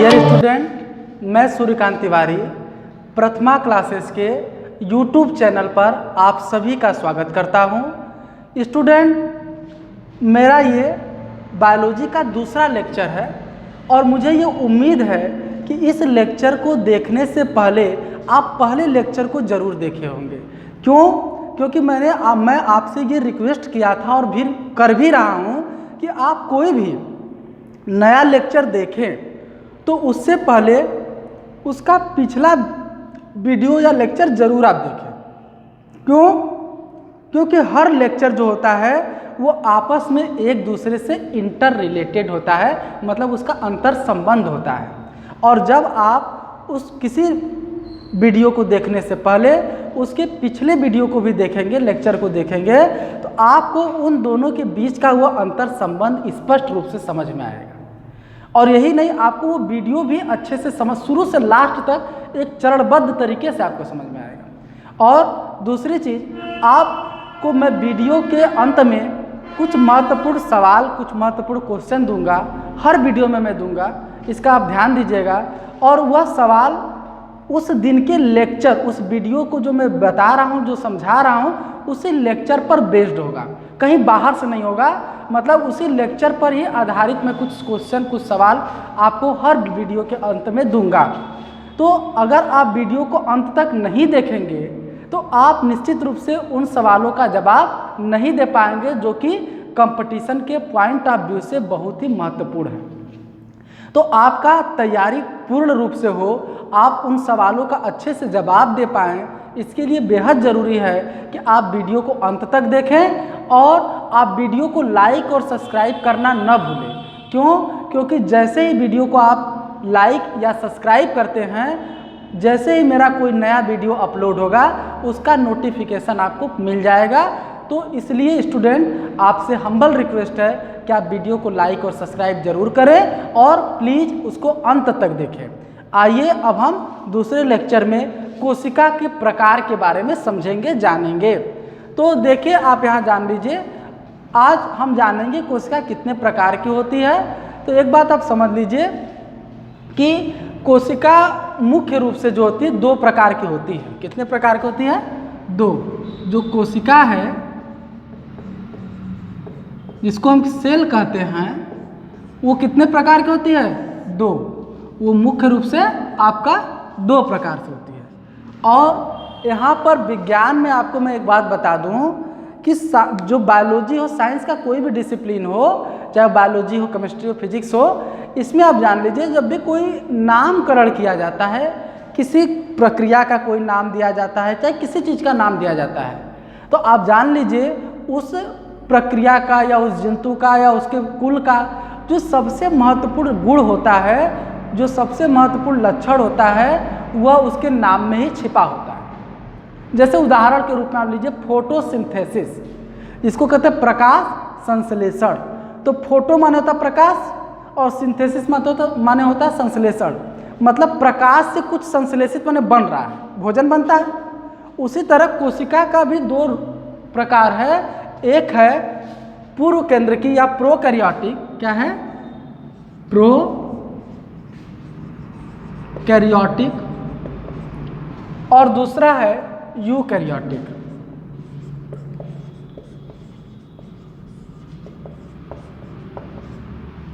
Dear student, मैं सूर्यकांत तिवारी प्रथमा classes के YouTube channel पर आप सभी का स्वागत करता हूं। स्टूडेंट, मेरा ये बायोलॉजी का दूसरा लेक्चर है और मुझे ये उम्मीद है कि इस लेक्चर को देखने से पहले आप पहले लेक्चर को ज़रूर देखे होंगे। क्यों? क्योंकि मैं आपसे ये रिक्वेस्ट किया था और फिर कर भी रहा हूँ कि आप कोई भी नया लेक्चर देखें तो उससे पहले उसका पिछला वीडियो या लेक्चर ज़रूर आप देखें। क्यों? क्योंकि हर लेक्चर जो होता है वो आपस में एक दूसरे से इंटर रिलेटेड होता है, मतलब उसका अंतर संबंध होता है। और जब आप उस किसी वीडियो को देखने से पहले उसके पिछले वीडियो को भी देखेंगे, लेक्चर को देखेंगे, तो आपको उन दोनों के बीच का वो अंतर संबंध स्पष्ट रूप से समझ में आएगा। और यही नहीं, आपको वो वीडियो भी अच्छे से समझ, शुरू से लास्ट तक एक चरणबद्ध तरीके से आपको समझ में आएगा। और दूसरी चीज़, आपको मैं वीडियो के अंत में कुछ महत्वपूर्ण सवाल, कुछ महत्वपूर्ण क्वेश्चन दूंगा, हर वीडियो में मैं दूंगा, इसका आप ध्यान दीजिएगा। और वह सवाल उस दिन के लेक्चर, उस वीडियो को जो मैं बता रहा हूँ, जो समझा रहा हूँ, उसी लेक्चर पर बेस्ड होगा, कहीं बाहर से नहीं होगा। मतलब उसी लेक्चर पर ही आधारित मैं कुछ क्वेश्चन, कुछ सवाल आपको हर वीडियो के अंत में दूंगा। तो अगर आप वीडियो को अंत तक नहीं देखेंगे तो आप निश्चित रूप से उन सवालों का जवाब नहीं दे पाएंगे, जो कि कंपटीशन के पॉइंट ऑफ व्यू से बहुत ही महत्वपूर्ण है। तो आपका तैयारी पूर्ण रूप से हो, आप उन सवालों का अच्छे से जवाब दे पाएँ, इसके लिए बेहद ज़रूरी है कि आप वीडियो को अंत तक देखें और आप वीडियो को लाइक और सब्सक्राइब करना न भूलें। क्यों? क्योंकि जैसे ही वीडियो को आप लाइक या सब्सक्राइब करते हैं, जैसे ही मेरा कोई नया वीडियो अपलोड होगा उसका नोटिफिकेशन आपको मिल जाएगा। तो इसलिए स्टूडेंट, आपसे हम्बल रिक्वेस्ट है कि आप वीडियो को लाइक और सब्सक्राइब जरूर करें और प्लीज़ उसको अंत तक देखें। आइए अब हम दूसरे लेक्चर में कोशिका के प्रकार के बारे में समझेंगे, जानेंगे। तो देखिए, आप यहाँ जान लीजिए, आज हम जानेंगे कोशिका कितने प्रकार की होती है। तो एक बात आप समझ लीजिए कि कोशिका मुख्य रूप से जो होती है दो प्रकार की होती है। कितने प्रकार की होती है? दो। जो कोशिका है जिसको हम सेल कहते हैं, वो कितने प्रकार की होती है? दो। वो मुख्य रूप से आपका दो प्रकार से होती है। और यहाँ पर विज्ञान में आपको मैं एक बात बता दूँ कि जो बायोलॉजी हो, साइंस का कोई भी डिसिप्लिन हो, चाहे बायोलॉजी हो, केमिस्ट्री हो, फिजिक्स हो, इसमें आप जान लीजिए जब भी कोई नामकरण किया जाता है, किसी प्रक्रिया का कोई नाम दिया जाता है, चाहे किसी चीज़ का नाम दिया जाता है, तो आप जान लीजिए उस प्रक्रिया का या उस जंतु का या उसके कुल का जो सबसे महत्वपूर्ण गुण होता है, जो सबसे महत्वपूर्ण लक्षण होता है, वह उसके नाम में ही छिपा होता है। जैसे उदाहरण के रूप में आप लीजिए फोटोसिंथेसिस, इसको कहते हैं प्रकाश संश्लेषण। तो फोटो माने होता प्रकाश और सिंथेसिस माने होता संश्लेषण। मतलब प्रकाश से कुछ संश्लेषित माने बन रहा है, भोजन बनता है। उसी तरह कोशिका का भी दो प्रकार है। एक है पूर्व केंद्रकी या प्रोकैरियोटिक, क्या है? प्रोकैरियोटिक। और दूसरा है यूकैरियोटिक।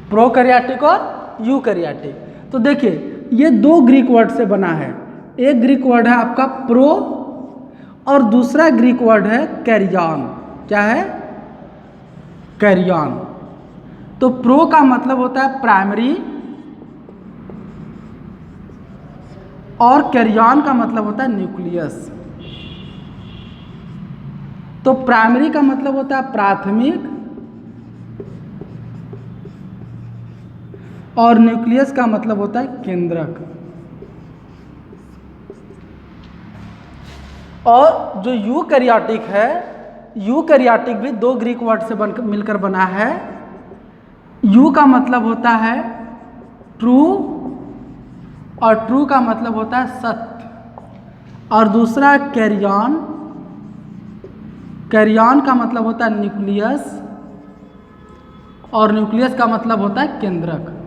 प्रोकैरियोटिक और यूकैरियोटिक। तो देखिए, ये दो ग्रीक वर्ड से बना है। एक ग्रीक वर्ड है आपका प्रो और दूसरा ग्रीक वर्ड है कैरियन। क्या है? कैरियन। तो प्रो का मतलब होता है प्राइमरी और कैरियन का मतलब होता है न्यूक्लियस। तो प्राइमरी का मतलब होता है प्राथमिक और न्यूक्लियस का मतलब होता है केंद्रक। और जो यूकैरियोटिक है, यूकैरियोटिक भी दो ग्रीक वर्ड से मिलकर बना है। यू का मतलब होता है ट्रू और ट्रू का मतलब होता है सत्य। और दूसरा कैरियन, कैरियन का मतलब होता है न्यूक्लियस और न्यूक्लियस का मतलब होता है केंद्रक।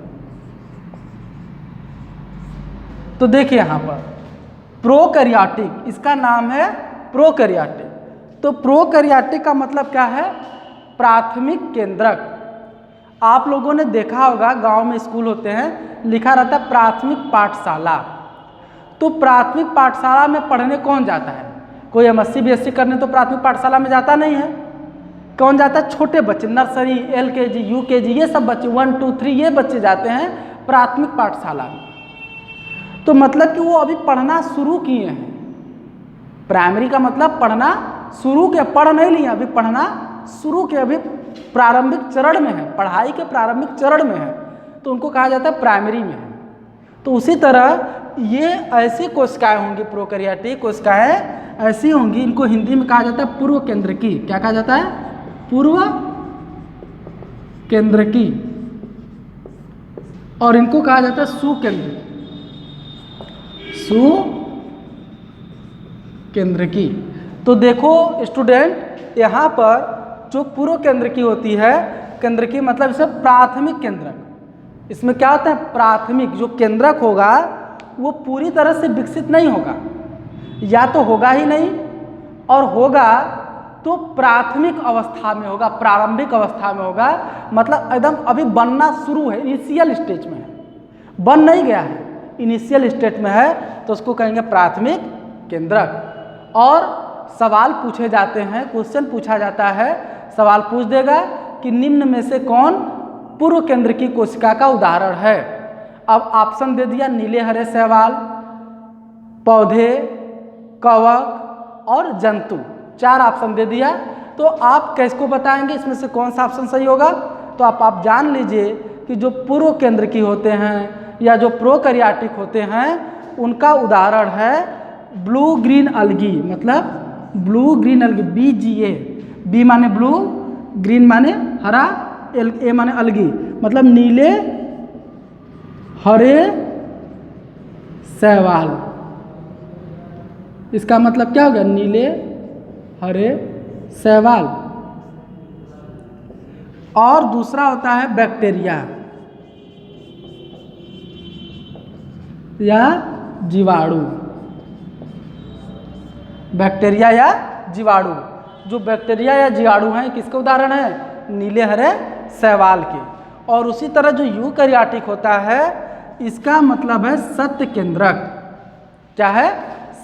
तो देखिए यहाँ पर प्रोकैरियोटिक, इसका नाम है प्रोकैरियोटिक। तो प्रोकैरियोटिक का मतलब क्या है? प्राथमिक केंद्रक। आप लोगों ने देखा होगा गांव में स्कूल होते हैं, लिखा रहता है प्राथमिक पाठशाला। तो प्राथमिक पाठशाला में पढ़ने कौन जाता है? कोई MSc BSc करने तो प्राथमिक पाठशाला में जाता नहीं है। कौन जाता है? छोटे बच्चे, नर्सरी, LKG, UKG, ये सब बच्चे 1, 2, 3 ये बच्चे जाते हैं प्राथमिक पाठशाला में। तो मतलब कि वो अभी पढ़ना शुरू किए हैं। प्राइमरी का मतलब पढ़ना शुरू किया, पढ़ नहीं लिया, अभी पढ़ना शुरू किया, अभी प्रारंभिक चरण में है, पढ़ाई के प्रारंभिक चरण में है, तो उनको कहा जाता है प्राइमरी में है। तो उसी तरह ये ऐसी कोशिकाएं होंगी, प्रोकैरियोटिक कोशिकाएं ऐसी होंगी, इनको हिंदी में कहा जाता है पूर्व केंद्रकी। क्या कहा जाता है? पूर्व केंद्रकी। और इनको कहा जाता है सुकेंद्रकी, सुकेंद्रकी। तो देखो स्टूडेंट, यहाँ पर जो पूर्व केंद्रकी होती है, केंद्रकी मतलब इसे प्राथमिक केंद्रक। इसमें क्या होता है? प्राथमिक जो केंद्रक होगा वो पूरी तरह से विकसित नहीं होगा, या तो होगा ही नहीं, और होगा तो प्राथमिक अवस्था में होगा, प्रारंभिक अवस्था में होगा, मतलब एकदम अभी बनना शुरू है, इनिशियल स्टेज में है, बन नहीं गया है, इनिशियल स्टेज में है, तो उसको कहेंगे प्राथमिक केंद्रक। और सवाल पूछे जाते हैं, क्वेश्चन पूछा जाता है, सवाल पूछ देगा कि निम्न में से कौन पूर्व केंद्रकी कोशिका का उदाहरण है। अब ऑप्शन दे दिया, नीले हरे शैवाल, पौधे, कवक और जंतु, 4 ऑप्शन दे दिया। तो आप किसको बताएंगे इसमें से कौन सा ऑप्शन सही होगा? तो आप जान लीजिए कि जो पूर्व केंद्रकी होते हैं या जो प्रोकैरियोटिक होते हैं, उनका उदाहरण है ब्लू ग्रीन अलगी, मतलब ब्लू ग्रीन अलगी, BGA। बी माने ब्लू, ग्रीन माने हरा, ए माने अलगी, मतलब नीले हरे शैवाल। इसका मतलब क्या हो गया? नीले हरे शैवाल। और दूसरा होता है बैक्टीरिया या जीवाणु। बैक्टीरिया या जीवाणु, जो बैक्टीरिया या जीवाणु हैं, किसके उदाहरण है? नीले हरे शैवाल के। और उसी तरह जो यूकैरियोटिक होता है, इसका मतलब है सत्य केंद्रक। क्या है?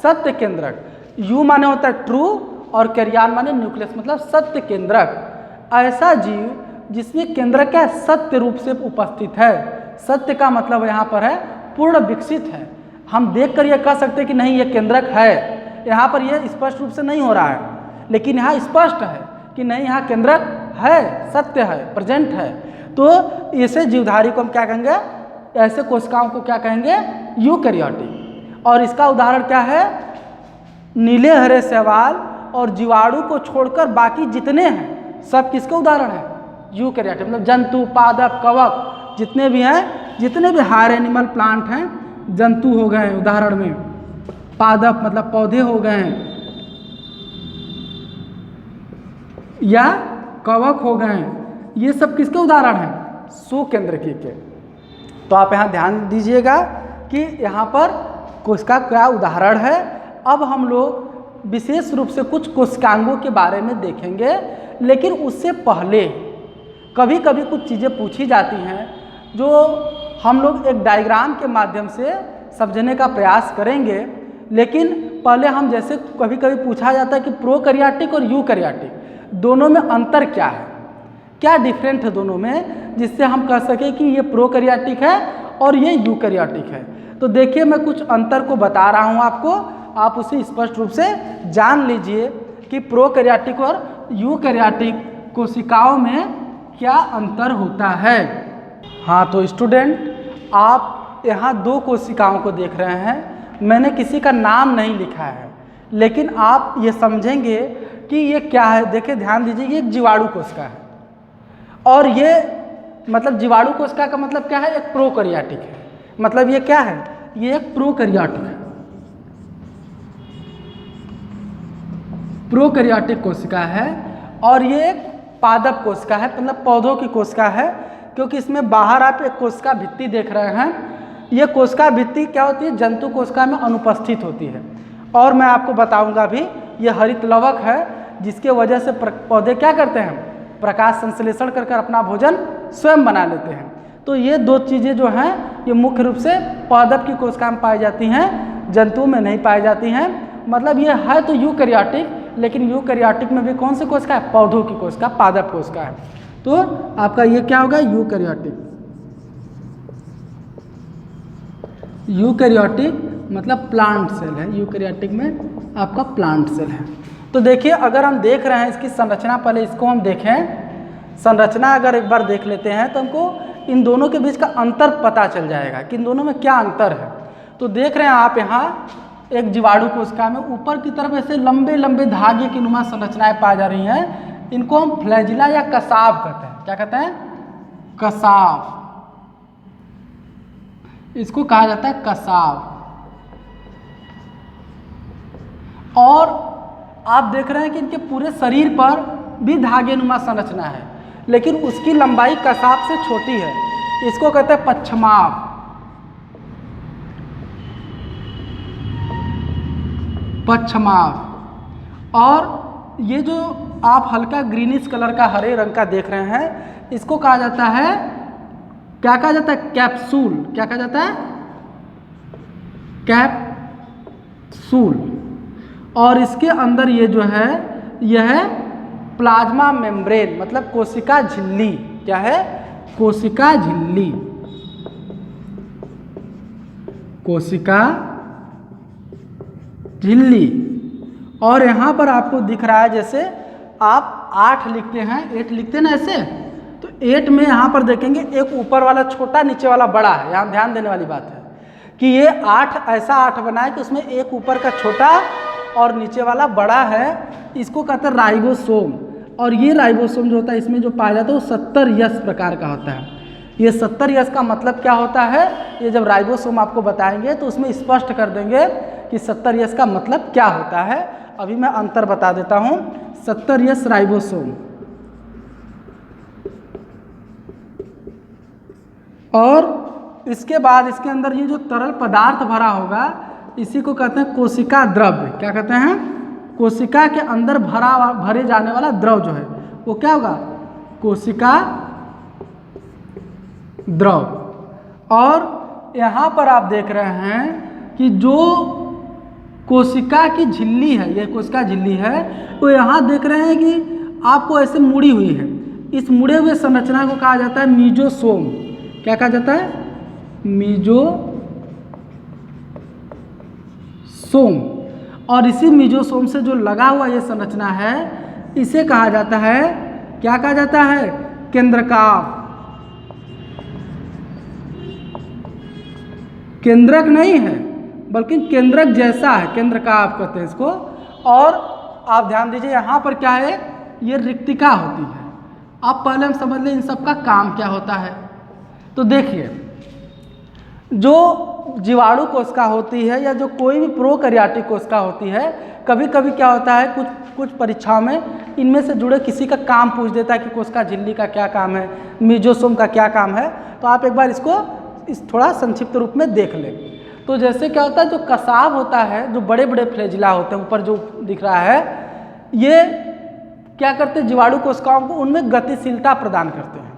सत्य केंद्रक। यू माने होता है ट्रू और कैरियन माने न्यूक्लियस, मतलब सत्य केंद्रक। ऐसा जीव जिसमें केंद्रक क्या है? सत्य रूप से उपस्थित है। सत्य का मतलब यहाँ पर है पूर्ण विकसित है। हम देख कर यह कह सकते हैं कि नहीं ये केंद्रक है, यहाँ पर यह स्पष्ट रूप से नहीं हो रहा है, लेकिन यहाँ स्पष्ट है कि नहीं यहाँ केंद्रक है, सत्य है, प्रेजेंट है। तो ऐसे जीवधारी को हम क्या कहेंगे? ऐसे कोशिकाओं को क्या कहेंगे? यूकैरियोटिक। और इसका उदाहरण क्या है? नीले हरे शैवाल और जीवाणु को छोड़कर बाकी जितने हैं सब किसके उदाहरण है? यूकैरियोटिक। मतलब जंतु, पादप, कवक जितने भी हैं, जितने भी हायर एनिमल प्लांट हैं, जंतु हो गए उदाहरण में, पादप मतलब पौधे हो गए हैं, या कवक हो गए, ये सब किसके उदाहरण हैं? सुकेंद्रकी के। तो आप यहाँ ध्यान दीजिएगा कि यहाँ पर कोशिका क्या उदाहरण है। अब हम लोग विशेष रूप से कुछ कोशिकांगों के बारे में देखेंगे, लेकिन उससे पहले कभी कभी कुछ चीज़ें पूछी जाती हैं जो हम लोग एक डायग्राम के माध्यम से समझने का प्रयास करेंगे। लेकिन पहले हम, जैसे कभी कभी पूछा जाता है कि प्रोकैरियोटिक और यूकैरियोटिक दोनों में अंतर क्या है, क्या डिफरेंट है दोनों में, जिससे हम कह सकें कि ये प्रोकैरियोटिक है और ये यूकैरियोटिक है। तो देखिए मैं कुछ अंतर को बता रहा हूँ आपको, आप उसे स्पष्ट रूप से जान लीजिए कि प्रोकैरियोटिक और यूकैरियोटिक कोशिकाओं में क्या अंतर होता है। हाँ तो स्टूडेंट, आप यहाँ 2 कोशिकाओं को देख रहे हैं। मैंने किसी का नाम नहीं लिखा है, लेकिन आप ये समझेंगे कि ये क्या है। देखिए ध्यान दीजिए, ये एक जीवाणु कोशिका है, और ये मतलब जीवाणु कोशिका का मतलब क्या है? एक प्रोकैरियोटिक है। मतलब ये क्या है? ये एक प्रोकैरियोटिक है, प्रोकैरियोटिक कोशिका है। और ये एक पादप कोशिका है, मतलब पौधों की कोशिका है, क्योंकि इसमें बाहर आप एक कोशिका भित्ति देख रहे हैं, ये कोशिका भित्ति क्या होती है, जंतु कोशिका में अनुपस्थित होती है। और मैं आपको बताऊंगा भी, ये हरित लवक है जिसके वजह से पौधे क्या करते हैं, प्रकाश संश्लेषण कर अपना भोजन स्वयं बना लेते हैं। तो ये दो चीज़ें जो हैं ये मुख्य रूप से पादप की कोशिका में पाई जाती हैं, जंतुओं में नहीं पाई जाती हैं। मतलब ये है तो यूकैरियोटिक, लेकिन यूकैरियोटिक में भी कौन सी कोशिका है, पौधों की कोशिका, पादप कोशिका है। तो आपका ये क्या होगा, यूकैरियोटिक। यूकैरियोटिक मतलब प्लांट सेल है, यूकैरियोटिक में आपका प्लांट सेल है। तो देखिए अगर हम देख रहे हैं इसकी संरचना, पहले इसको हम देखें, संरचना अगर एक बार देख लेते हैं तो हमको इन दोनों के बीच का अंतर पता चल जाएगा कि इन दोनों में क्या अंतर है। तो देख रहे हैं आप यहाँ एक जीवाणु कोशिका में ऊपर की तरफ ऐसे लंबे लंबे धागे की नुमा संरचनाएं पाई जा रही हैं। इनको हम फ्लैजिला या कसाव कहते हैं। क्या कहते हैं, कसाव, इसको कहा जाता है कसाव। और आप देख रहे हैं कि इनके पूरे शरीर पर भी धागे नुमा संरचना है, लेकिन उसकी लंबाई कसाव से छोटी है। इसको कहते हैं पच्छमाव। पच्छमाव। और ये जो आप हल्का ग्रीनिश कलर का हरे रंग का देख रहे हैं, इसको कहा जाता है, क्या कहा जाता है, कैप्सूल। क्या कहा जाता है, कैप्सूल। और इसके अंदर ये जो है यह है प्लाज्मा मेम्ब्रेन, मतलब कोशिका झिल्ली। क्या है, कोशिका झिल्ली, कोशिका झिल्ली। और यहाँ पर आपको दिख रहा है जैसे आप 8 लिखते हैं, 8 लिखते हैं ना ऐसे, तो 8 में यहाँ पर देखेंगे एक ऊपर वाला छोटा नीचे वाला बड़ा है। यहाँ ध्यान देने वाली बात है कि ये 8 ऐसा 8 बना है कि उसमें एक ऊपर का छोटा और नीचे वाला बड़ा है। इसको कहते हैं राइबोसोम। और ये राइबोसोम जो होता है इसमें जो पाया जाता है वो 70 यस प्रकार का होता है। ये 70 यस का मतलब क्या होता है, ये जब राइबोसोम आपको बताएंगे तो उसमें स्पष्ट कर देंगे कि 70 यस का मतलब क्या होता है। अभी मैं अंतर बता देता हूँ। 70 यस राइबोसोम, और इसके बाद इसके अंदर ये जो तरल पदार्थ भरा होगा इसी को कहते हैं कोशिका द्रव्य। क्या कहते हैं, कोशिका के अंदर भरे जाने वाला द्रव जो है वो क्या होगा, कोशिका द्रव। और यहाँ पर आप देख रहे हैं कि जो कोशिका की झिल्ली है, ये कोशिका झिल्ली है, तो यहाँ देख रहे हैं कि आपको ऐसे मुड़ी हुई है। इस मुड़े हुए संरचना को कहा जाता है मीजोसोम। क्या कहा जाता है, मीजोसोम। और इसी मीजोसोम से जो लगा हुआ ये संरचना है इसे कहा जाता है, क्या कहा जाता है, केंद्रकाव। केंद्रक नहीं है बल्कि केंद्रक जैसा है, केंद्रकाव कहते हैं इसको। और आप ध्यान दीजिए यहाँ पर क्या है, ये रिक्तिका होती है। अब पहले हम समझ लें इन सब का काम क्या होता है। तो देखिए जो जीवाणु कोशिका होती है या जो कोई भी प्रोकैरियोटिक कोशिका होती है, कभी कभी क्या होता है कुछ परीक्षाओं में इनमें से जुड़े किसी का काम पूछ देता है कि कोशिका झिल्ली का क्या काम है, मीजोसोम का क्या काम है। तो आप एक बार इसको थोड़ा संक्षिप्त रूप में देख लें। तो जैसे क्या होता है, जो कसाव होता है, जो बड़े बड़े फ्लैजिला होते हैं ऊपर जो दिख रहा है, ये क्या करते हैं, जीवाणु कोशिकाओं को उनमें गतिशीलता प्रदान करते हैं।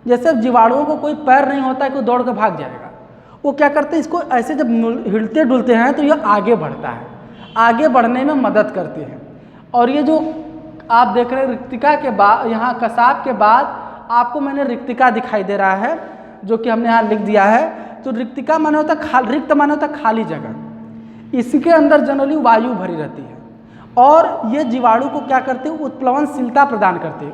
जैसे जीवाणुओं को कोई पैर नहीं होता है कि दौड़ कर भाग जाएगा, वो क्या करते हैं, इसको ऐसे जब हिलते डुलते हैं तो ये आगे बढ़ता है, आगे बढ़ने में मदद करते हैं। और ये जो आप देख रहे हैं रिक्तिका के बाद, यहाँ कसाव के बाद आपको मैंने रिक्तिका दिखाई दे रहा है जो कि हमने यहाँ लिख दिया है। तो रिक्तिका माने होता है रिक्त माने होता है खाली जगह। इसके अंदर जनरली वायु भरी रहती है और ये जीवाणु को क्या करते हैं, उत्प्लवनशीलता प्रदान करते हैं।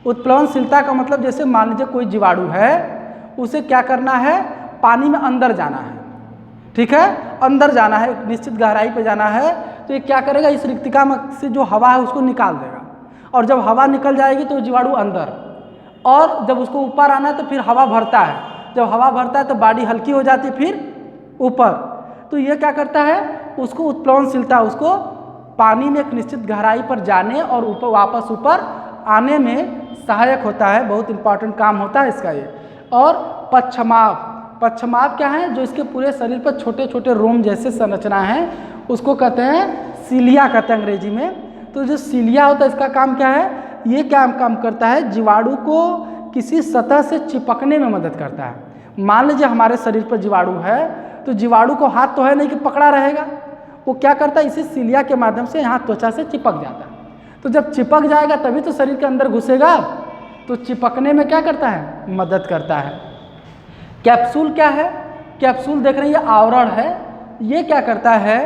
उत्प्लवनशीलता का मतलब जैसे मान लीजिए कोई जीवाणु है, उसे क्या करना है, पानी में अंदर जाना है, ठीक है, अंदर जाना है, एक निश्चित गहराई पे जाना है। तो ये क्या करेगा, इस रिक्तिका में से जो हवा है उसको निकाल देगा। और जब हवा निकल जाएगी तो जीवाणु अंदर, और जब उसको ऊपर आना है तो फिर हवा भरता है। जब हवा भरता है तो बॉडी हल्की हो जाती है फिर ऊपर। तो ये क्या करता है, उसको उत्प्लवनशीलता, उसको पानी में एक निश्चित गहराई पर जाने और ऊपर वापस ऊपर आने में सहायक होता है। बहुत इंपॉर्टेंट काम होता है इसका ये। और पच्छमाव, पक्षमाप क्या है? जो इसके पूरे शरीर पर छोटे छोटे रोम जैसे संरचना है उसको कहते हैं सीलिया कहते हैं अंग्रेजी में। तो जो सीलिया होता है इसका काम क्या है? ये क्या काम करता है? जीवाणु को किसी सतह से चिपकने में मदद करता है। मान लीजिए हमारे शरीर पर जीवाणु है, तो जीवाणु को हाथ तो है नहीं कि पकड़ा रहेगा, वो क्या करता है? इसी सीलिया के माध्यम से यहाँ त्वचा से चिपक जाता है। तो जब चिपक जाएगा तभी तो शरीर के अंदर घुसेगा, तो चिपकने में क्या करता है? मदद करता है। कैप्सूल क्या है? कैप्सूल देख रहे हैं, ये आवरण है। ये क्या करता है?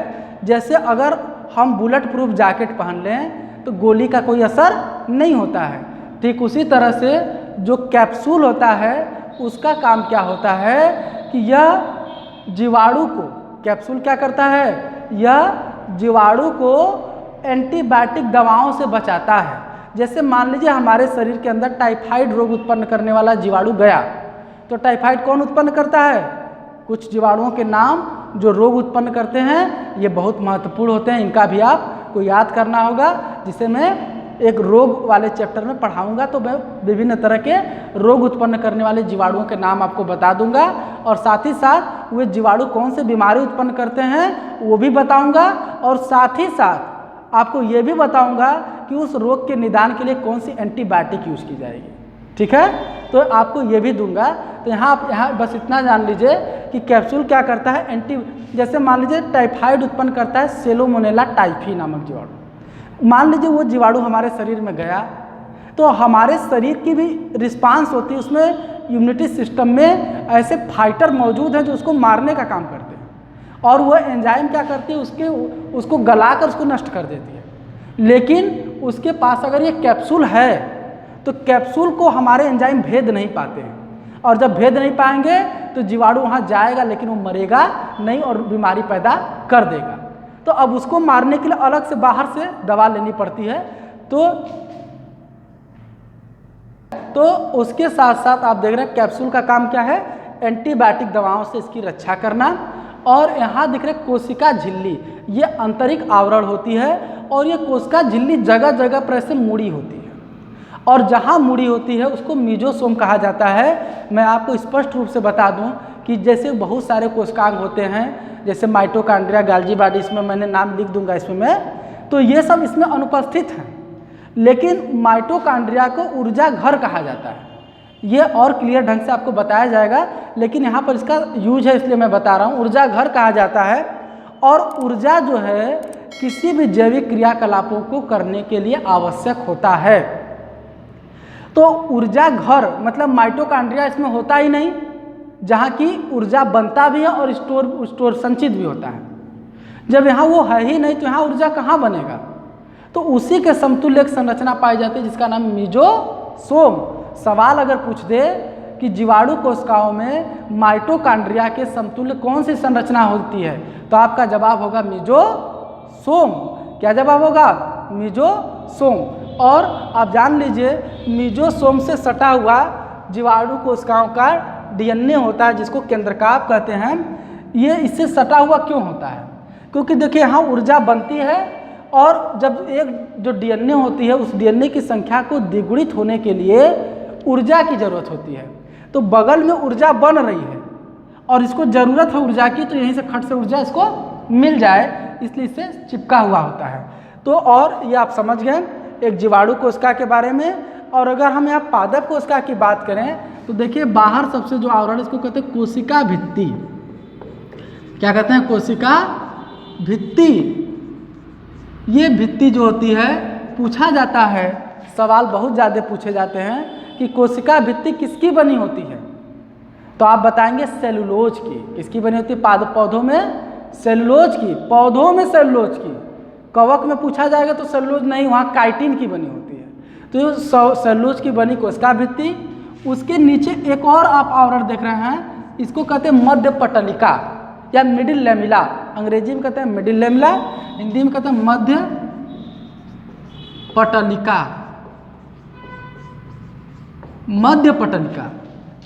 जैसे अगर हम बुलेट प्रूफ जैकेट पहन लें तो गोली का कोई असर नहीं होता है, ठीक उसी तरह से जो कैप्सूल होता है उसका काम क्या होता है कि यह जीवाणु को, कैप्सूल क्या करता है? यह जीवाणु को एंटीबायोटिक दवाओं से बचाता है। जैसे मान लीजिए हमारे शरीर के अंदर टाइफाइड रोग उत्पन्न करने वाला जीवाणु गया, तो टाइफाइड कौन उत्पन्न करता है? कुछ जीवाणुओं के नाम जो रोग उत्पन्न करते हैं, ये बहुत महत्वपूर्ण होते हैं, इनका भी आपको याद करना होगा, जिसे मैं एक रोग वाले चैप्टर में पढ़ाऊंगा। तो मैं विभिन्न तरह के रोग उत्पन्न करने वाले जीवाणुओं के नाम आपको बता दूंगा, और साथ ही साथ वे जीवाणु कौन से बीमारी उत्पन्न करते हैं वो भी बताऊंगा, और साथ ही साथ आपको ये भी बताऊंगा कि उस रोग के निदान के लिए कौन सी एंटीबायोटिक यूज की जाएगी। ठीक है, तो आपको ये भी दूंगा। तो यहाँ बस इतना जान लीजिए कि कैप्सूल क्या करता है? जैसे मान लीजिए टाइफाइड उत्पन्न करता है सेलोमोनेला टाइफी नामक जीवाणु। मान लीजिए वो जीवाणु हमारे शरीर में गया, तो हमारे शरीर की भी रिस्पांस होती है, उसमें इम्यूनिटी सिस्टम में ऐसे फाइटर मौजूद हैं जो उसको मारने का काम करते हैं, और वह एंजाइम क्या करती है? उसको गलाकर उसको नष्ट कर देती है। लेकिन उसके पास अगर ये कैप्सूल है तो कैप्सूल को हमारे एंजाइम भेद नहीं पाते हैं, और जब भेद नहीं पाएंगे तो जीवाणु वहाँ जाएगा लेकिन वो मरेगा नहीं और बीमारी पैदा कर देगा। तो अब उसको मारने के लिए अलग से बाहर से दवा लेनी पड़ती है। तो उसके साथ साथ आप देख रहे हैं कैप्सूल का काम क्या है? एंटीबायोटिक दवाओं से इसकी रक्षा करना। और यहाँ दिख रहे कोशिका झिल्ली, ये आंतरिक आवरण होती है, और ये कोशिका झिल्ली जगह जगह पर ऐसे मुड़ी होती है, और जहाँ मुड़ी होती है उसको मीजोसोम कहा जाता है। मैं आपको स्पष्ट रूप से बता दूं कि जैसे बहुत सारे कोशिकांग होते हैं, जैसे माइटोकॉन्ड्रिया, गोल्गी बॉडी, इसमें मैंने नाम लिख दूंगा इसमें मैं, तो ये सब इसमें अनुपस्थित हैं। लेकिन माइटोकॉन्ड्रिया को ऊर्जा घर कहा जाता है, ये और क्लियर ढंग से आपको बताया जाएगा, लेकिन यहाँ पर इसका यूज है इसलिए मैं बता रहा हूँ। ऊर्जा घर कहा जाता है, और ऊर्जा जो है किसी भी जैविक क्रियाकलापों को करने के लिए आवश्यक होता है। तो ऊर्जा घर मतलब माइटोकॉन्ड्रिया इसमें होता ही नहीं, जहाँ की ऊर्जा बनता भी है और स्टोर संचित भी होता है। जब यहाँ वो है ही नहीं तो यहाँ ऊर्जा कहाँ बनेगा? तो उसी के समतुल्य एक संरचना पाई जाती है जिसका नाम मीजोसोम। सवाल अगर पूछ दे कि जीवाणु कोशिकाओं में माइटोकॉन्ड्रिया के समतुल्य कौन सी संरचना होती है, तो आपका जवाब होगा मीजोसोम। क्या जवाब होगा? मीजोसोम। और आप जान लीजिए मीजोसोम से सटा हुआ जीवाणु कोशिकाओं का डीएनए होता है, जिसको केंद्रकाप कहते हैं। ये इससे सटा हुआ क्यों होता है? क्योंकि देखिए यहाँ ऊर्जा बनती है, और जब एक जो डीएनए होती है उस डीएनए की संख्या को द्विगुणित होने के लिए ऊर्जा की जरूरत होती है। तो बगल में ऊर्जा बन रही है और इसको जरूरत है ऊर्जा की, तो यहीं से खट से ऊर्जा इसको मिल जाए, इसलिए इससे चिपका हुआ होता है। तो और ये आप समझ गए एक जीवाणु कोशिका के बारे में। और अगर हम यहाँ पादप कोशिका की बात करें तो देखिए बाहर सबसे जो आवरण इसको कहते हैं कोशिका भित्ति। क्या कहते हैं? कोशिका भित्ति। ये भित्ति जो होती है, पूछा जाता है, सवाल बहुत ज़्यादा पूछे जाते हैं कि कोशिका भित्ति किसकी बनी होती है, तो आप बताएंगे सेलुलोज की। किसकी बनी होती है? पौधों में सेलुलोज की, पौधों में सेलुलोज की। कवक में पूछा जाएगा तो सेलुलोज नहीं, वहाँ काइटिन की बनी होती है। तो सेलुलोज की बनी कोशिका भित्ति। उसके नीचे एक और आप आवरण देख रहे हैं, इसको कहते हैं मध्य पटलिका या मिडिल लेमिला। अंग्रेजी में कहते हैं मिडिल लेमिला, हिंदी में कहते हैं मध्य पटलिका। मध्य पटलिका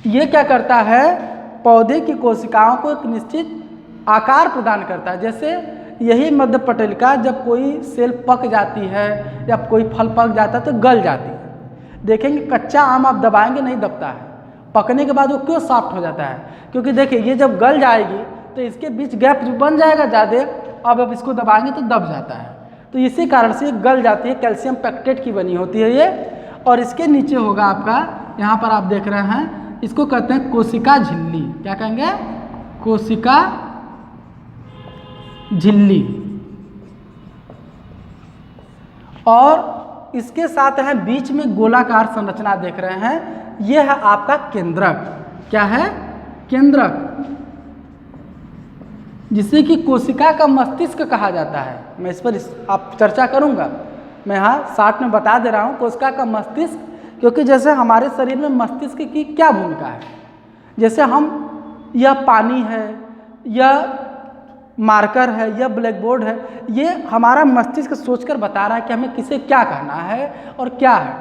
ये क्या करता है? पौधे की कोशिकाओं को एक निश्चित आकार प्रदान करता है। जैसे यही मध्य पटलिका जब कोई सेल पक जाती है या कोई फल पक जाता है तो गल जाती है। देखेंगे कच्चा आम आप दबाएंगे नहीं दबता है, पकने के बाद वो क्यों सॉफ्ट हो जाता है? क्योंकि देखिए ये जब गल जाएगी तो इसके बीच गैप जो बन जाएगा ज़्यादा, अब इसको दबाएंगे तो दब जाता है, तो इसी कारण से गल जाती है, कैल्शियम पेक्टेट की बनी होती है ये। और इसके नीचे होगा आपका, यहाँ पर आप देख रहे हैं, इसको कहते हैं कोशिका झिल्ली। क्या कहेंगे? कोशिका झिल्ली। और इसके साथ है बीच में गोलाकार संरचना देख रहे हैं, यह है आपका केंद्रक। क्या है? केंद्रक, जिसे कि कोशिका का मस्तिष्क कहा जाता है। मैं इस पर आप चर्चा करूंगा, मैं यहाँ शार्ट में बता दे रहा हूँ कोशिका का मस्तिष्क, क्योंकि जैसे हमारे शरीर में मस्तिष्क की क्या भूमिका है, जैसे हम यह पानी है, यह मार्कर है, यह ब्लैक बोर्ड है, ये हमारा मस्तिष्क सोचकर बता रहा है कि हमें किसे क्या कहना है और क्या है।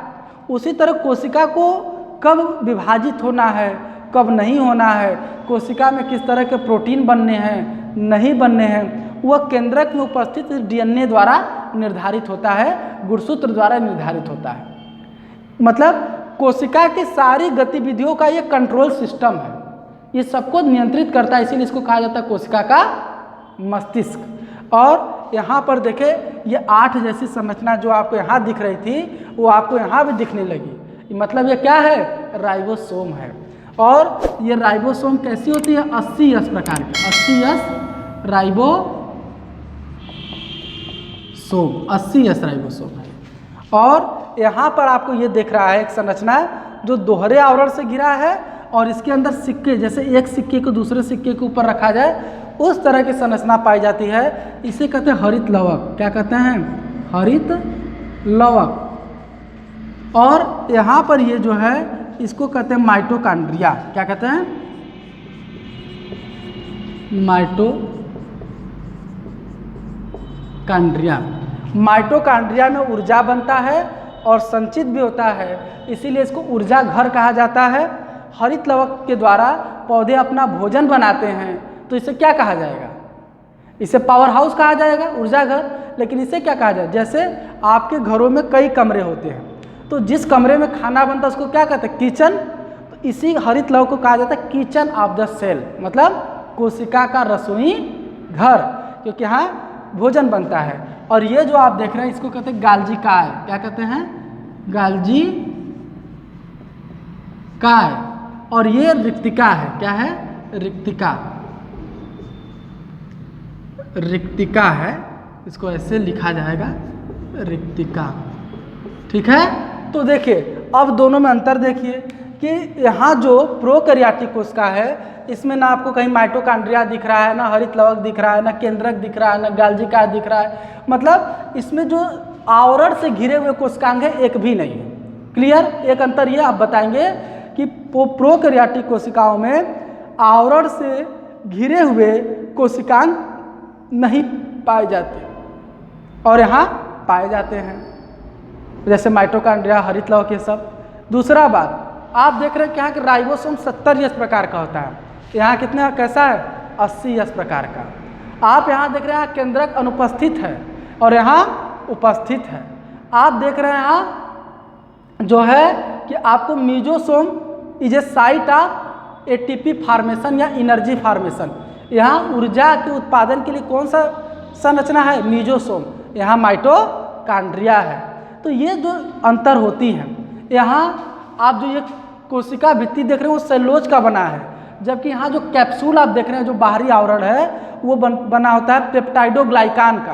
उसी तरह कोशिका को कब विभाजित होना है, कब नहीं होना है, कोशिका में किस तरह के प्रोटीन बनने हैं, नहीं बनने हैं, वह केंद्रक में उपस्थित डीएनए द्वारा निर्धारित होता है, गुणसूत्र द्वारा निर्धारित होता है। मतलब कोशिका की सारी गतिविधियों का ये कंट्रोल सिस्टम है, ये सबको नियंत्रित करता है, इसीलिए इसको कहा जाता है कोशिका का मस्तिष्क। और यहाँ पर देखें, ये 8 जैसी संरचना जो आपको यहाँ दिख रही थी वो आपको यहाँ भी दिखने लगी, मतलब ये क्या है? राइबोसोम है। और ये राइबोसोम कैसी होती है? 80S प्रकार की, 80S राइबोसोम है। और यहाँ पर आपको ये दिख रहा है एक संरचना जो दोहरे आवरण से घिरा है, और इसके अंदर सिक्के, जैसे एक सिक्के को दूसरे सिक्के के ऊपर रखा जाए उस तरह की संरचना पाई जाती है। इसे कहते हैं हरित लवक। क्या कहते हैं? हरित लवक। और यहाँ पर ये जो है इसको कहते हैं माइटोकॉन्ड्रिया। क्या कहते हैं? माइटोकॉन्ड्रिया। माइटोकॉन्ड्रिया में ऊर्जा बनता है और संचित भी होता है, इसीलिए इसको ऊर्जा घर कहा जाता है। हरित लवक के द्वारा पौधे अपना भोजन बनाते हैं, तो इसे क्या कहा जाएगा? इसे पावर हाउस कहा जाएगा, ऊर्जा घर। लेकिन इसे क्या कहा जाए? जैसे आपके घरों में कई कमरे होते हैं, तो जिस कमरे में खाना बनता है उसको क्या कहते हैं? किचन। तो इसी हरित लवक को कहा जाता है किचन ऑफ द सेल, मतलब कोशिका का रसोई घर, क्योंकि यहाँ भोजन बनता है। और ये जो आप देख रहे हैं इसको कहते हैं गाल्जी काय। क्या कहते हैं? गाल्जी काय। और ये रिक्तिका है। क्या है? रिक्तिका। रिक्तिका है, इसको ऐसे लिखा जाएगा, रिक्तिका। ठीक है। तो देखिए अब दोनों में अंतर देखिए कि यहाँ जो प्रोकैरियोटिक कोशिका है इसमें ना आपको कहीं माइटोकॉन्ड्रिया दिख रहा है, ना हरित लवक दिख रहा है, ना केंद्रक दिख रहा है, ना गाल्जी काय दिख रहा है। मतलब इसमें जो आवरण से घिरे हुए कोशिकांग है एक भी नहीं है। क्लियर? एक अंतर ये आप बताएंगे कि प्रोकैरियोटिक कोशिकाओं में आवरण से घिरे हुए कोशिकांग नहीं पाए जाते और यहाँ पाए जाते हैं, जैसे माइटोकॉन्ड्रिया, हरित लवक, ये सब। दूसरा बात आप देख रहे हैं कि यहाँ के राइबोसोम 70S प्रकार का होता है, यहाँ कितना कैसा है? 80S प्रकार का। आप यहाँ देख रहे हैं केंद्रक अनुपस्थित है और यहाँ उपस्थित है। आप देख रहे हैं यहाँ जो है कि आपको mesosome is a site of ATP formation या एनर्जी फॉर्मेशन। यहाँ ऊर्जा के उत्पादन के लिए कौन सा संरचना है? मीजोसोम। यहाँ माइटोकॉन्ड्रिया है। तो ये जो अंतर होती हैं, यहाँ आप जो ये कोशिका भित्ति देख रहे हैं वो सेलुलोज का बना है, जबकि यहाँ जो कैप्सूल आप देख रहे हैं जो बाहरी आवरण है वो बना होता है पेप्टाइडोग्लाइकान का।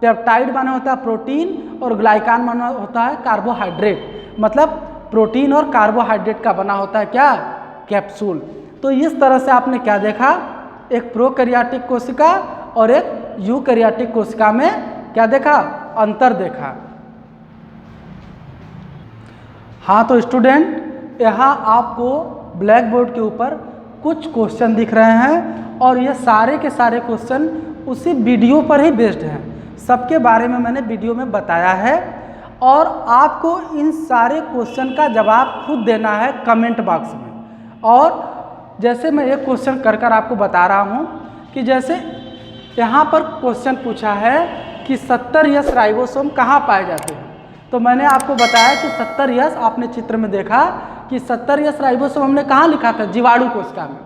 पेप्टाइड बना होता है प्रोटीन और ग्लाइकान बना होता है कार्बोहाइड्रेट, मतलब प्रोटीन और कार्बोहाइड्रेट का बना होता है क्या? कैप्सूल। तो इस तरह से आपने क्या देखा? एक प्रोकैरियोटिक कोशिका और एक यूकैरियोटिक कोशिका में क्या देखा? अंतर देखा। हाँ तो स्टूडेंट, यहाँ आपको ब्लैक बोर्ड के ऊपर कुछ क्वेश्चन दिख रहे हैं और ये सारे के सारे क्वेश्चन उसी वीडियो पर ही बेस्ड हैं। सबके बारे में मैंने वीडियो में बताया है और आपको इन सारे क्वेश्चन का जवाब खुद देना है कमेंट बॉक्स में। और जैसे मैं एक क्वेश्चन कर आपको बता रहा हूँ कि जैसे यहाँ पर क्वेश्चन पूछा है कि 70S राइबोसोम कहाँ पाए जाते हैं, तो मैंने आपको बताया कि 70S आपने चित्र में देखा कि 70S राइबोसोम हमने कहाँ लिखा था, जीवाणु कोशिका में,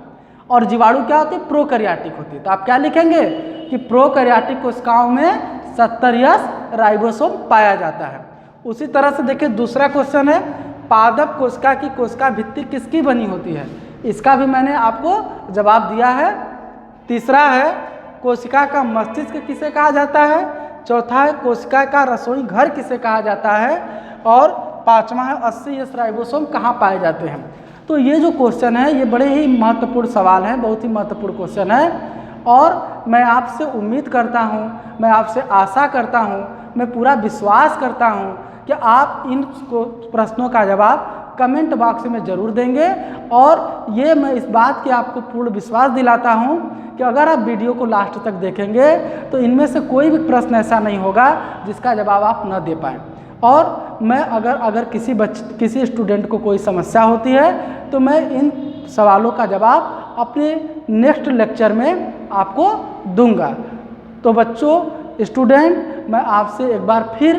और जीवाणु क्या होती है, प्रोकैरियोटिक होती है। तो आप क्या लिखेंगे कि प्रोकैरियोटिक कोशिकाओं में 70S राइबोसोम पाया जाता है। उसी तरह से देखिए दूसरा क्वेश्चन है, पादप कोशिका की कोशिका भित्ति किसकी बनी होती है, इसका भी मैंने आपको जवाब दिया है। तीसरा है, कोशिका का मस्तिष्क किसे कहा जाता है। चौथा है, कोशिका का रसोई घर किसे कहा जाता है। और पांचवा है, 80S राइबोसोम कहाँ पाए जाते हैं। तो ये जो क्वेश्चन है ये बड़े ही महत्वपूर्ण सवाल हैं, बहुत ही महत्वपूर्ण क्वेश्चन है, और मैं आपसे उम्मीद करता हूँ, मैं आपसे आशा करता हूँ, मैं पूरा विश्वास करता हूँ कि आप इन प्रश्नों का जवाब कमेंट बॉक्स में ज़रूर देंगे। और ये मैं इस बात की आपको पूर्ण विश्वास दिलाता हूँ कि अगर आप वीडियो को लास्ट तक देखेंगे तो इनमें से कोई भी प्रश्न ऐसा नहीं होगा जिसका जवाब आप न दे पाएँ। और मैं अगर किसी स्टूडेंट को कोई समस्या होती है तो मैं इन सवालों का जवाब अपने नेक्स्ट लेक्चर में आपको दूंगा। तो बच्चों, स्टूडेंट, मैं आपसे एक बार फिर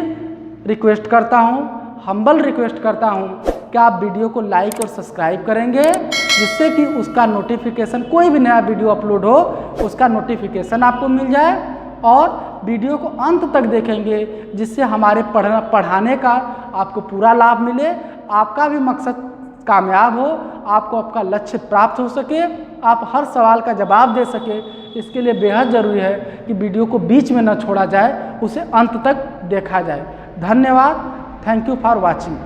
रिक्वेस्ट करता हूँ, हम्बल रिक्वेस्ट करता हूँ कि आप वीडियो को लाइक और सब्सक्राइब करेंगे, जिससे कि उसका नोटिफिकेशन, कोई भी नया वीडियो अपलोड हो उसका नोटिफिकेशन आपको मिल जाए। और वीडियो को अंत तक देखेंगे जिससे हमारे पढ़ाने का आपको पूरा लाभ मिले, आपका भी मकसद कामयाब हो, आपको आपका लक्ष्य प्राप्त हो सके, आप हर सवाल का जवाब दे सके। इसके लिए बेहद ज़रूरी है कि वीडियो को बीच में न छोड़ा जाए, उसे अंत तक देखा जाए। धन्यवाद। Thank you for watching.